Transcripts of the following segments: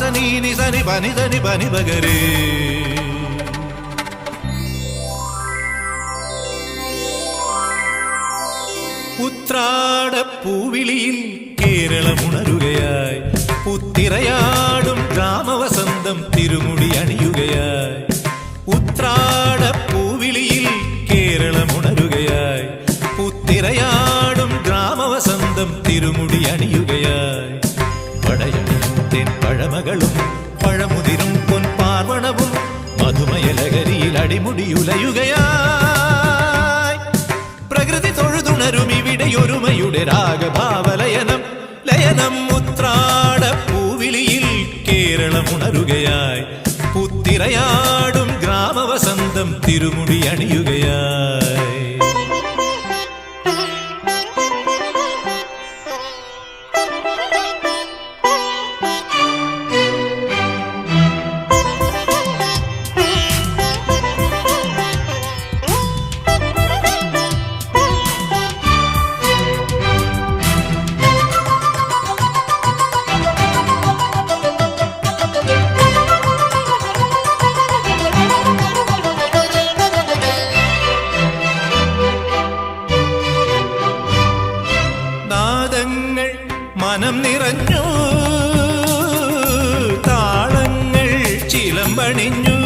സനി നി സനി പനി സനി പനി പകരേ. ഉത്രാടപ്പൂവിളിയിൽ കേരളമുണരുകയായി, പുത്തിരയാടും ഗ്രാമവസന്തം തിരുമുടി അണിയുകയായി. ഉത്രാടപ്പൂവിളിയിൽ കേരളമുണരുകയായി, പുത്തിരയാടും ഗ്രാമവസന്തം തിരുമുടി അണിയുകയായി. പടയണിയും തെൻ പഴമകളും പഴമുതിരും പൊൻപാർവണവും മധുമയലകരിയിൽ അടിമുടിയുലയുകയായി. പ്രകൃതി തൊഴുതുണരും ഇവിടെയൊരുമയുടെ രാഗഭാവലയനം ലയനം. ഉത്രാടപ്പൂവിളിയിൽ കേരളമുണരുകയായി, പുത്തിരയാടും ഗ്രാമവസന്തം തിരുമുടി അണിയുകയായി. മനം നിറഞ്ഞു, താളങ്ങൾ ചിലമ്പണിഞ്ഞു.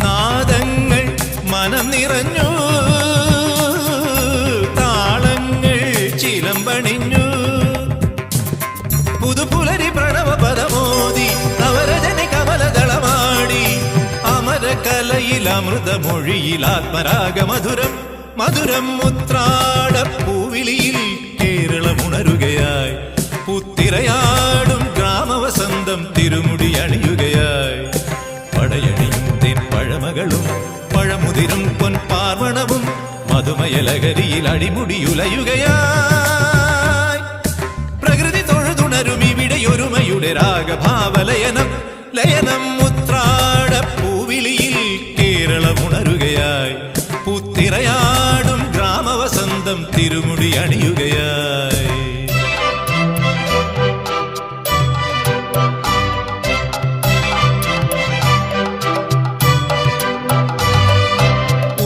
നാദങ്ങൾ മനം നിറഞ്ഞു, താളങ്ങൾ ചിലമ്പണിഞ്ഞു. പുതുപുലരി പ്രണവ പദമോദി നവരജനി കമലദളമാടി. അമരകലയിൽ അമൃതമൊഴിയിൽ ആത്മരാഗമധുരം മധുരം. ഉത്രാടപ്പൂവിളിയിൽ കേരളമുണരുകയായി, പുത്തിരയാടും ഗ്രാമവസന്തം തിരുമുടി അണിയുകയായി. പടയണിയും തെൻ പഴമകളും പഴമുതിരും പൊൻപാർവണവും മധുമയലകരിയിൽ അടിമുടിയുലയുകയായി. പ്രകൃതി തൊഴുതുണരും ഇവിടെയൊരുമയുടെ രാഗഭാവലയനം ലയനം. ഉത്രാടപ്പൂവിളിയിൽ കേരളമുണരുകയായി, പുത്തിരയാടും ഗ്രാമവസന്തം തിരുമുടി അണിയുകയായി.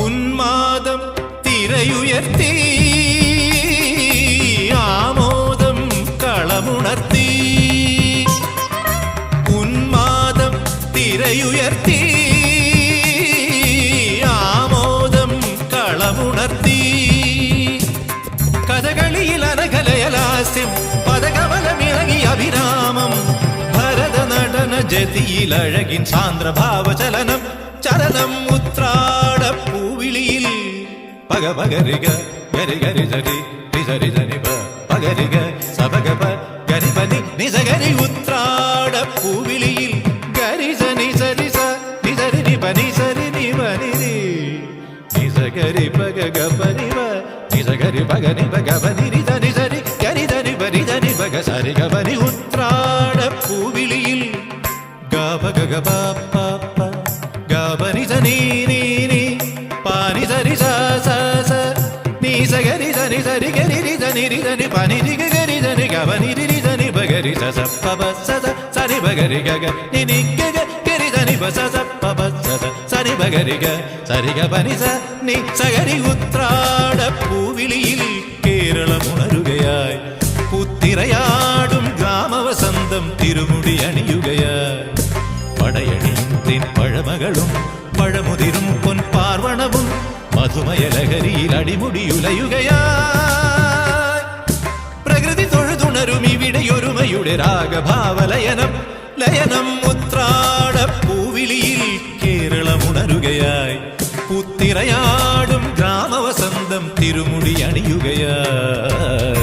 ഉന്മാദം തിരയുയർത്തി, ആമോദം കളമുണർത്തി. ഉന്മാദം തിരയുയർത്തി, കഥകളിയിൽ അനകലയലാസ്യം പദകമലമിളകി അഭിരാമം. ഭരതനടന ജതിയിൽ അഴകിൻ സാന്ദ്രഭാവചലനം ചലനം. ഉത്രാടപ്പൂവിളിയിൽ പഗപഗരിക ഗരി ഗരി ജരി രിസരി ജനിപ പഗരിക സപഗപ ഗരിപനി നിസഗരി. ഉത്രാടപ്പൂവിളിയിൽ ഗരിസനി സരിസ നിസരി നിപനി സരി നിപനി നിസഗരി പഗപനിവ നിസഗരി പഗനി പഗപനി നിസരി സരി ഗരി ധനി പരി ധനി പഗ സരി ഗപനി. ഉത്രാടപ്പൂവിളിയിൽ ഗപഗപ ഗപനി സനി നീ നീ പാനി സരി സ സ സ നീ സഗരി ധനി സരി ഗരി രി ധനി രി ധനി പാനി രി ഗരി ധനി ഗപനി രി ധനി പഗരി സ സ പ സ സ സരി പഗരി ഗഗ നി നി ഗഗ ഗരി ധനി പ സ സ പ സ സ സരി പഗരി ഗ സരി ഗപനി സ നി സഗരി. ഉത്രാടപ്പൂവിളിയിൽ കേരളമുണരുകയായി, പുത്തിരയാടും ഗ്രാമവസന്തം തിരുമുടി അണിയുകയായി. പടയണിയും തെൻ പഴമകളും പഴമുതിരും പൊൻപാർവണവും മധുമയലകരിയിൽ അടിമുടിയുലയുകയായി. പ്രകൃതി തൊഴുതുണരും ഇവിടെയൊരുമയുടെ രാഗഭാവലയനം ലയനം. ഉത്രാടപ്പൂവിളിയിൽ കേരളമുണരുകയായി, പുത്തിരയാടും ഗ്രാമവസന്തം തിരുമുടി അണിയുകയായി.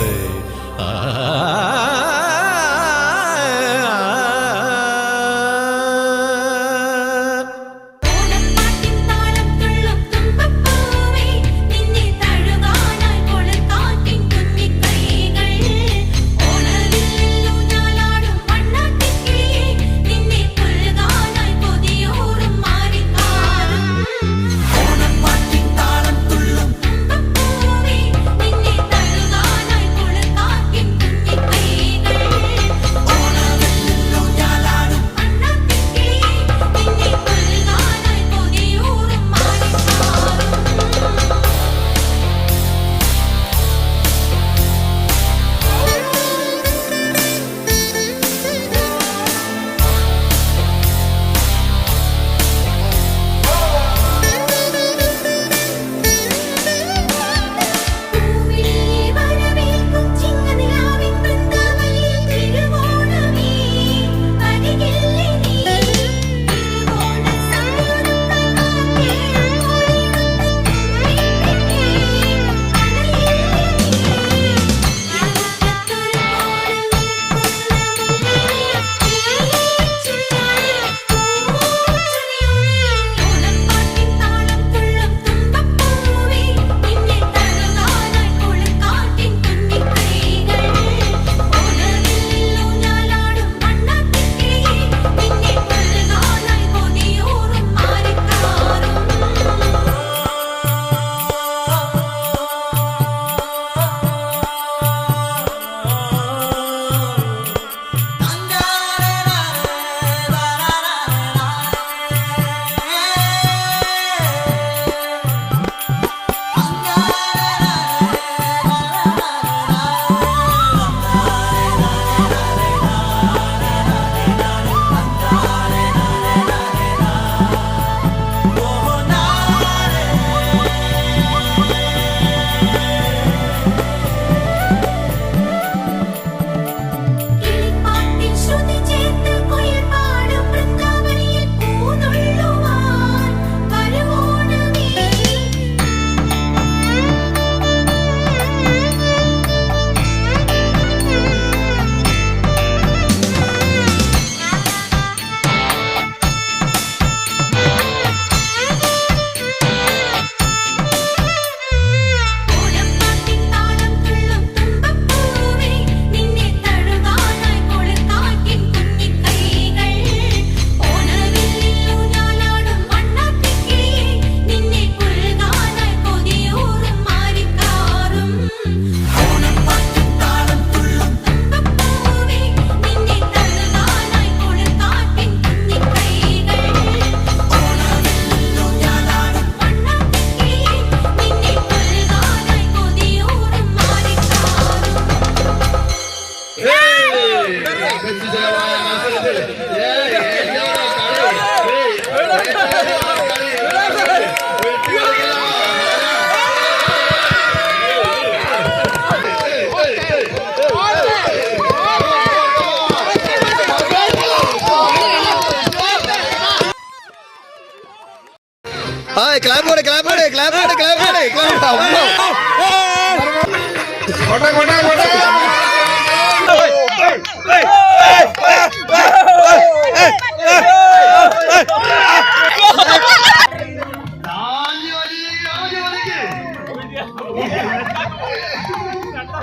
ക്ലാപ്പ് കൊടു ക്ലാപ്പ് കൊടു ക്ലാപ്പ് കൊടു ക്ലാപ്പ് കൊടു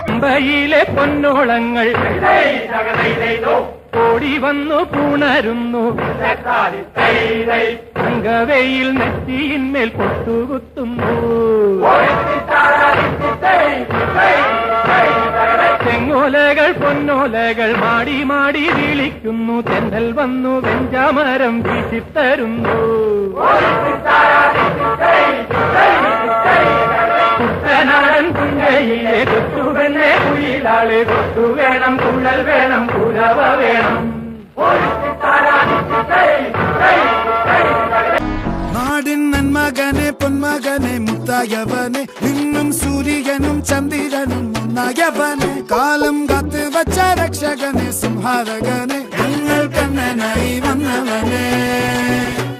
പമ്പയിലെ പൊന്നോളങ്ങൾ ഓടി വന്നു പൂണരുന്നു അങ്കവയിൽ നെറ്റിയിന്മേൽ പൊട്ടുകുത്തുന്നു തെങ്ങോലകൾ പൊന്നോലകൾ മാടി മാടി വിളിക്കുന്നു തെന്നൽ വന്നു വെഞ്ചാമരം വീശിത്തരുന്നു കുട്ടനാടൻ കുഞ്ഞയിലെ കൊത്തുവെന്നെ കുയിലാളെ കൊത്തു വേണം കുഴൽ വേണം കുരവ വേണം. നാടിൻ നന്മകനെ പൊന്മകനെ മുത്തായവനെ നിന്നും സൂര്യനും ചന്ദ്രനും ഒന്നായവനെ കാലം കാത്ത് വച്ച രക്ഷകനെ സംഹാരകനെ ഞങ്ങൾ കണ്ണനായി വന്നവനെ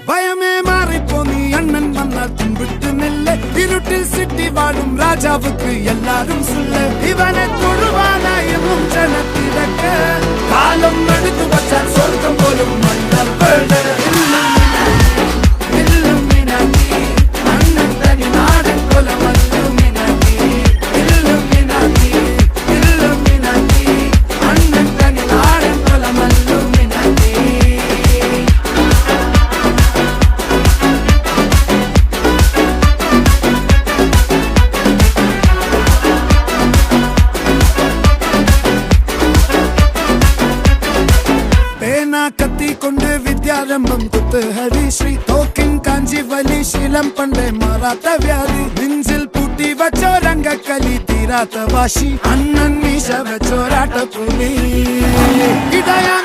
ഭയമേ മാറിപ്പോ നീ അണ്ണൻ വന്നാൽ തുമ്പിട്ടുന്നില്ല ഇരുട്ടിൽ സിറ്റി വാടും രാജാവുക്ക് എല്ലാരും സുല്ല ഇവനെ തൊഴുവാനായും ജനത്തിരക്ക് കാലം എടുത്തു വച്ചാൽ സ്വർഗം പോലും മണ്ണപ്പേട് കത്തിക്കൊണ്ട് വിദ്യാരംഭം കുത്ത് ഹരിശ്രീ തോക്കിൻ കാഞ്ചി വലി ശീലം പണ്ടേ മാറാത്ത വ്യാധി നെഞ്ചിൽ പൂട്ടി വച്ചോരംഗക്കലി തീരാത്ത വാശി അണ്ണൻ മീശ വെച്ചോരാട്ട പുലി ഇടയാ